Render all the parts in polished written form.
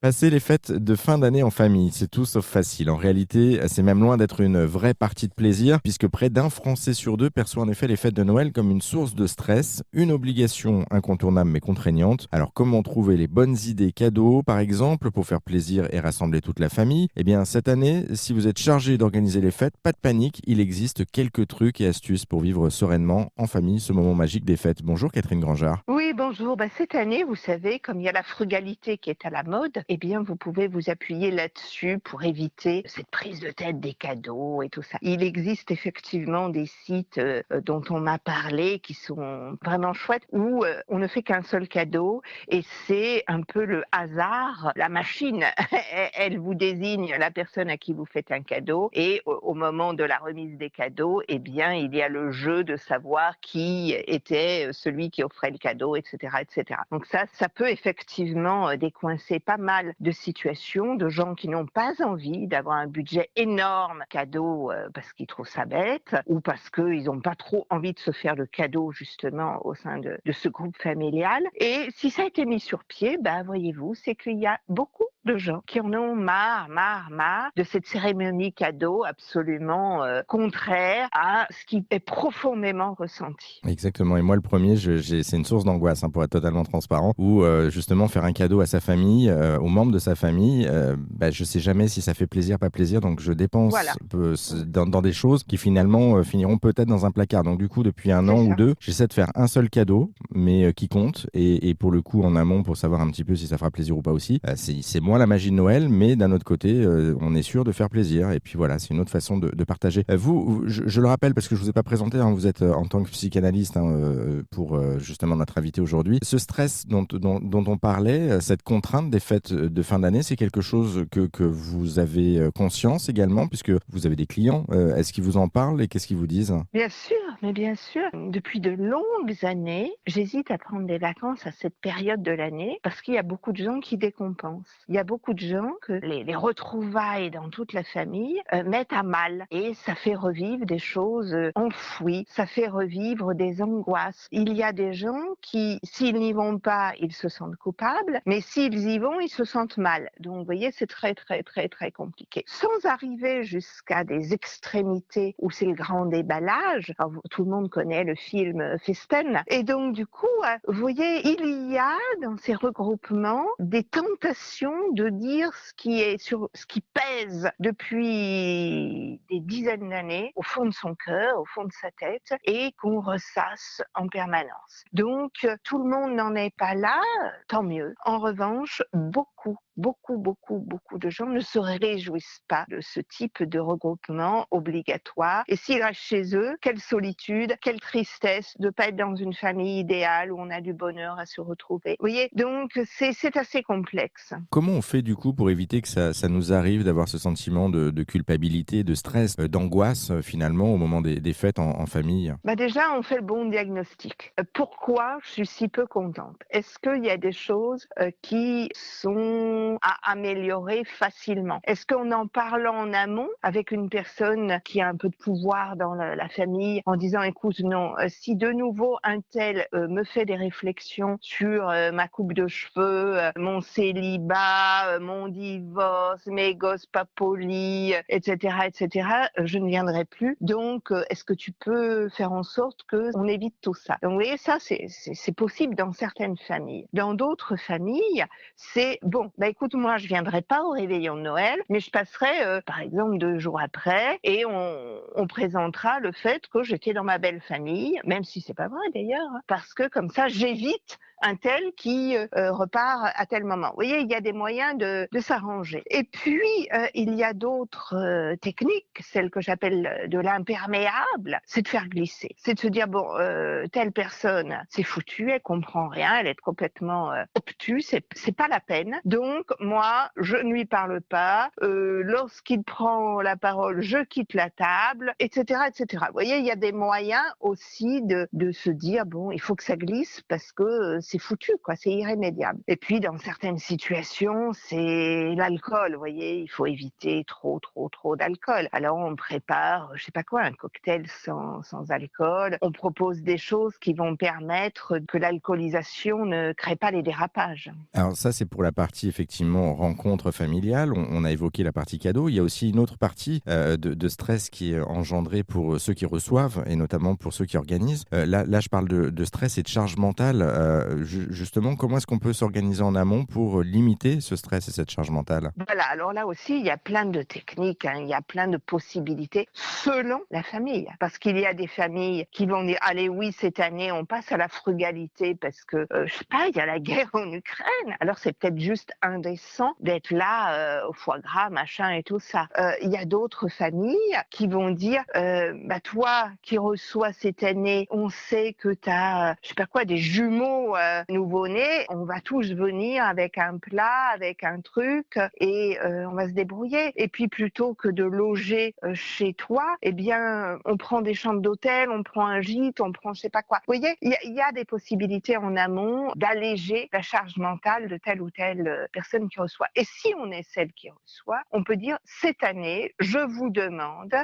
Passer les fêtes de fin d'année en famille, c'est tout sauf facile. En réalité, c'est même loin d'être une vraie partie de plaisir, puisque près d'un Français sur deux perçoit en effet les fêtes de Noël comme une source de stress, une obligation incontournable mais contraignante. Alors comment trouver les bonnes idées cadeaux, par exemple, pour faire plaisir et rassembler toute la famille? Eh bien, cette année, si vous êtes chargé d'organiser les fêtes, pas de panique, il existe quelques trucs et astuces pour vivre sereinement en famille ce moment magique des fêtes. Bonjour Catherine Grangeard. Oui, bonjour. Cette année, vous savez, comme il y a la frugalité qui est à la mode, eh bien, vous pouvez vous appuyer là-dessus pour éviter cette prise de tête des cadeaux et tout ça. Il existe effectivement des sites dont on m'a parlé qui sont vraiment chouettes où on ne fait qu'un seul cadeau et c'est un peu le hasard, la machine. Elle vous désigne la personne à qui vous faites un cadeau et au moment de la remise des cadeaux, eh bien, il y a le jeu de savoir qui était celui qui offrait le cadeau, etc., etc. Donc ça peut effectivement décoincer pas mal de situations, de gens qui n'ont pas envie d'avoir un budget énorme cadeau parce qu'ils trouvent ça bête ou parce qu'ils n'ont pas trop envie de se faire de cadeau justement au sein de ce groupe familial. Et si ça a été mis sur pied, voyez-vous, c'est qu'il y a beaucoup de gens qui en ont marre de cette cérémonie cadeau absolument contraire à ce qui est profondément ressenti. Exactement. Et moi, le premier, c'est une source d'angoisse, hein, pour être totalement transparent, où justement faire un cadeau à sa famille, aux membres de sa famille, je sais jamais si ça fait plaisir, pas plaisir, donc je dépense Voilà. dans des choses qui finalement finiront peut-être dans un placard. Donc du coup, depuis un C'est an ou ça. deux, j'essaie de faire un seul cadeau, mais qui compte, et pour le coup en amont pour savoir un petit peu si ça fera plaisir ou pas aussi. C'est moins la magie de Noël, mais d'un autre côté, on est sûr de faire plaisir. Et puis voilà, c'est une autre façon de partager. Je le rappelle parce que je vous ai pas présenté, hein, vous êtes en tant que psychanalyste, hein, pour justement notre invité aujourd'hui. Ce stress dont on parlait, cette contrainte des fêtes de fin d'année, c'est quelque chose que vous avez conscience également, puisque vous avez des clients. Est-ce qu'ils vous en parlent et qu'est-ce qu'ils vous disent? Bien sûr, mais bien sûr. Depuis de longues années, j'hésite à prendre des vacances à cette période de l'année parce qu'il y a beaucoup de gens qui décompensent. Il y a beaucoup de gens que les retrouvailles dans toute la famille mettent à mal et ça fait revivre des choses enfouies, ça fait revivre des angoisses. Il y a des gens qui, s'ils n'y vont pas, ils se sentent coupables, mais s'ils y vont, ils se sentent mal. Donc, vous voyez, c'est très, très, très, très compliqué. Sans arriver jusqu'à des extrémités où c'est le grand déballage. Alors, tout le monde connaît le film Festen. Et donc, du coup, vous voyez, il y a dans ces regroupements des tentations de dire ce qui pèse depuis des dizaines d'années au fond de son cœur, au fond de sa tête, et qu'on ressasse en permanence. Donc, tout le monde n'en est pas là, tant mieux. En revanche, beaucoup de gens ne se réjouissent pas de ce type de regroupement obligatoire. Et s'ils restent chez eux, quelle solitude, quelle tristesse de ne pas être dans une famille idéale où on a du bonheur à se retrouver. Vous voyez, donc c'est assez complexe. Comment on fait du coup pour éviter que ça nous arrive d'avoir ce sentiment de culpabilité, de stress, d'angoisse finalement au moment des fêtes en famille? Déjà, on fait le bon diagnostic. Pourquoi je suis si peu contente? Est-ce qu'il y a des choses qui sont à améliorer facilement? Est-ce qu'en en parlant en amont avec une personne qui a un peu de pouvoir dans la famille, en disant écoute, non, si de nouveau un tel me fait des réflexions sur ma coupe de cheveux, mon célibat, mon divorce, mes gosses pas polis, etc., je ne viendrai plus. Donc, est-ce que tu peux faire en sorte qu'on évite tout ça? Donc, vous voyez, ça, c'est possible dans certaines familles. Dans d'autres familles, c'est bon, écoute, moi, je viendrai pas au réveillon de Noël, mais je passerai, par exemple, 2 jours après et on présentera le fait que j'étais dans ma belle famille, même si c'est pas vrai d'ailleurs, hein, parce que comme ça, j'évite un tel qui repart à tel moment. Vous voyez, il y a des moyens de s'arranger. Et puis, il y a d'autres techniques, celle que j'appelle de l'imperméable, c'est de faire glisser. C'est de se dire, bon, telle personne, c'est foutu, elle comprend rien, elle est complètement obtuse, c'est pas la peine. Donc, moi, je ne lui parle pas. Lorsqu'il prend la parole, je quitte la table, etc. Vous voyez, il y a des moyens aussi de se dire, bon, il faut que ça glisse parce que c'est foutu, quoi, c'est irrémédiable. Et puis, dans certaines situations, c'est l'alcool, vous voyez, il faut éviter trop d'alcool. Alors, on prépare, je sais pas quoi, un cocktail sans alcool. On propose des choses qui vont permettre que l'alcoolisation ne crée pas les dérapages. Alors ça, c'est pour la partie effectivement rencontre familiale. On a évoqué la partie cadeau. Il y a aussi une autre partie de stress qui est engendrée pour ceux qui reçoivent et notamment pour ceux qui organisent. Là, je parle de stress et de charge mentale. Justement, comment est-ce qu'on peut s'organiser en amont pour limiter ce stress et cette charge mentale? Voilà, alors là aussi, il y a plein de techniques, hein, il y a plein de possibilités selon la famille. Parce qu'il y a des familles qui vont dire, allez oui, cette année, on passe à la frugalité parce que, je sais pas, il y a la guerre en Ukraine. Alors c'est peut-être juste indécent d'être là au foie gras, machin et tout ça. Il y a d'autres familles qui vont dire, bah toi qui reçois cette année, on sait que tu as, je sais pas quoi, des jumeaux nouveau-nés, on va tous venir avec un plat, avec un truc et on va se débrouiller. Et puis plutôt que de loger chez toi, eh bien on prend des chambres d'hôtel, on prend un gîte, on prend je sais pas quoi. Vous voyez, il y a des possibilités en amont d'alléger la charge mentale de telle ou telle personne qui reçoit. Et si on est celle qui reçoit, on peut dire cette année, je vous demande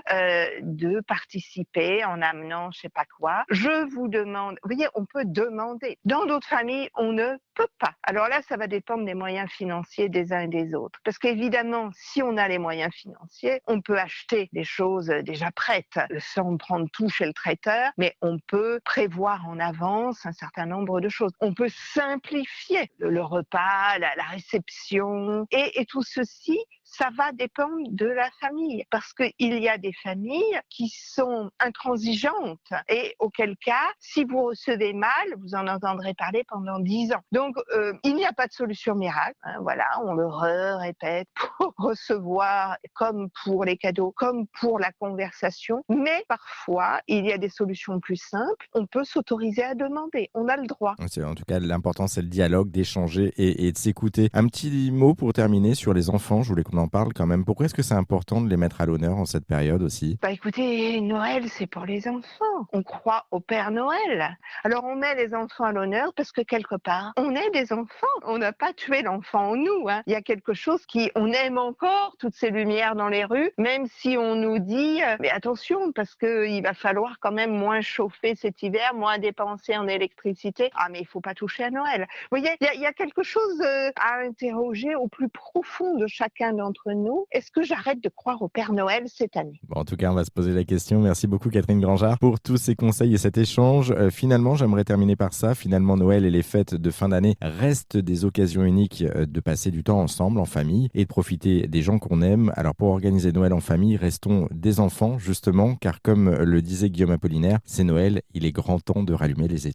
de participer en amenant je sais pas quoi. Je vous demande, vous voyez, on peut demander. Dans d'autres familles, on ne peut pas. Alors là, ça va dépendre des moyens financiers des uns et des autres. Parce qu'évidemment, si on a les moyens financiers, on peut acheter des choses déjà prêtes sans prendre tout chez le traiteur, mais on peut prévoir en avance un certain nombre de choses. On peut simplifier le repas, la réception et tout ceci, ça va dépendre de la famille. Parce qu'il y a des familles qui sont intransigeantes et auquel cas, si vous recevez mal, vous en entendrez parler pendant 10 ans. Donc, il n'y a pas de solution miracle. Hein, voilà, on le répète pour recevoir, comme pour les cadeaux, comme pour la conversation. Mais parfois, il y a des solutions plus simples. On peut s'autoriser à demander. On a le droit. En tout cas, l'important, c'est le dialogue, d'échanger et de s'écouter. Un petit mot pour terminer sur les enfants. Je voulais qu'on en parle quand même. Pourquoi est-ce que c'est important de les mettre à l'honneur en cette période aussi? Bah écoutez, Noël, c'est pour les enfants. On croit au Père Noël. Alors on met les enfants à l'honneur parce que quelque part, on est des enfants. On n'a pas tué l'enfant en nous. Hein. Il y a quelque chose on aime encore toutes ces lumières dans les rues, même si on nous dit, mais attention, parce qu'il va falloir quand même moins chauffer cet hiver, moins dépenser en électricité. Ah mais il faut pas toucher à Noël. Vous voyez, il y a quelque chose à interroger au plus profond de chacun d'entre nous. Est-ce que j'arrête de croire au Père Noël cette année? Bon, en tout cas, on va se poser la question. Merci beaucoup, Catherine Grangeard, pour tous ces conseils et cet échange. Finalement, j'aimerais terminer par ça. Finalement, Noël et les fêtes de fin d'année restent des occasions uniques de passer du temps ensemble, en famille, et de profiter des gens qu'on aime. Alors, pour organiser Noël en famille, restons des enfants, justement, car comme le disait Guillaume Apollinaire, c'est Noël, il est grand temps de rallumer les étoiles.